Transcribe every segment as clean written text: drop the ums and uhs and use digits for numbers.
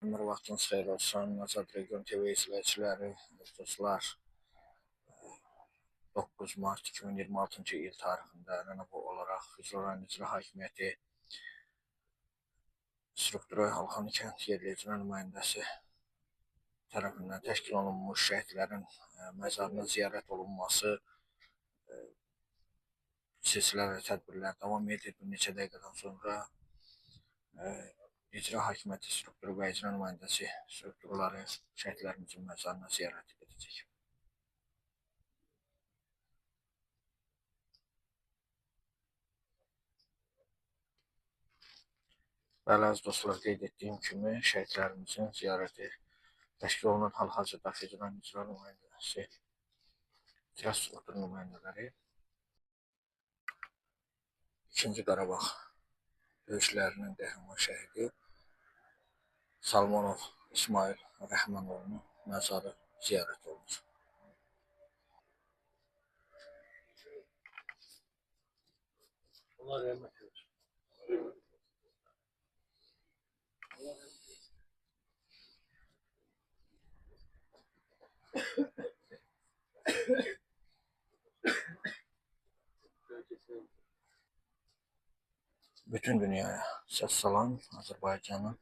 Ömür vaxtınız xeyir olsun. Azad Region TV izləyiciləri, dostlar. 9 mart 2026-cı il tarixində ənənəvi olaraq Füzuli rayon İcra Hakimiyyəti struktura Alxanı kənd yerli icra nümayəndəsi tərəfindən təşkil olunmuş şəhidlərin məzarının ziyarət olunması silsilə tədbirlər davam edir. Bir neçə dəqiqədən sonra İcra Hakimiyyəti strukturu və icra nümayəndəsi strukturları şəhidlərimizin məzarına ziyarət edəcək. Bəli, əziz dostlar, qeyd etdiyim kimi şəhidlərimizin ziyarəti təşkil olunan hal-hazırda Federal İcra Nümayəndəsi, İcra Struktur nümayəndələri 2-ci Qarabağ döyüşlərinin qəhrəman şəhidi Salmanov İsmail Rəhmənovun məzarı ziyarət olunur. Allah rəhmət eylesin. Bütün dünyaya səs salan Azərbaycanın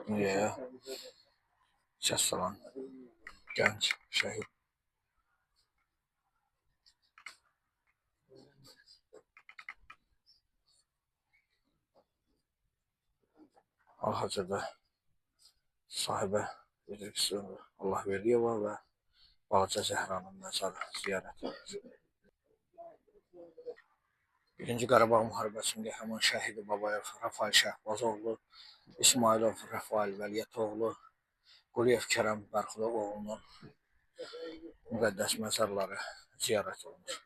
dünyaya səs salan gənc şəhid hal-hazırda sahibə Allahverdiyeva və Balaca Zəhranın məzarı ziyarət edilir. 1-ci Qarabağ müharibəsində qəhrəman şəhidi Babayev Rafail Şəhbazoğlu, İsmailov Rafail Vəliyyətoğlu, Quliyev Kərəm Bərxudoğlu'nun müqəddəs məzarları ziyarət olunur.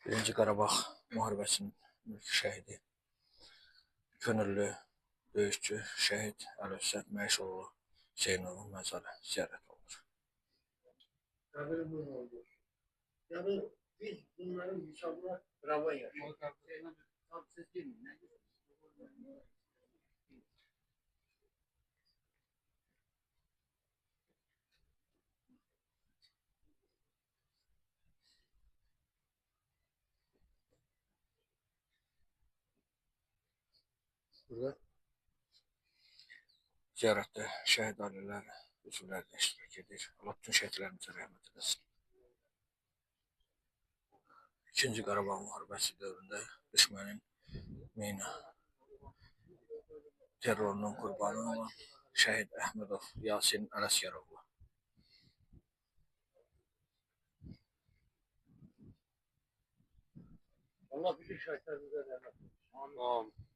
Birinci Qarabağ müharibəsinin mülki şəhidi, könüllü döyüşçü şəhid Əlövsət Məişoğlu Hüseynovun məzarı ziyarət olunur. Yani biz bunların hesabına bravo yaşıyoruz. Burada ziyarətdə şəhid ailələri, üzvləri də iştirak edir. Allah bütün şəhidlərimizə rəhmət eləsin. 2-ci Qarabağ müharibəsi dövründə düşmənin mina terrorunun qurbanı olan şəhid Əhmədov Yasin Ələsgəroğlu. Allah bütün şəhidlərimizə rəhmət eylesin. Amin.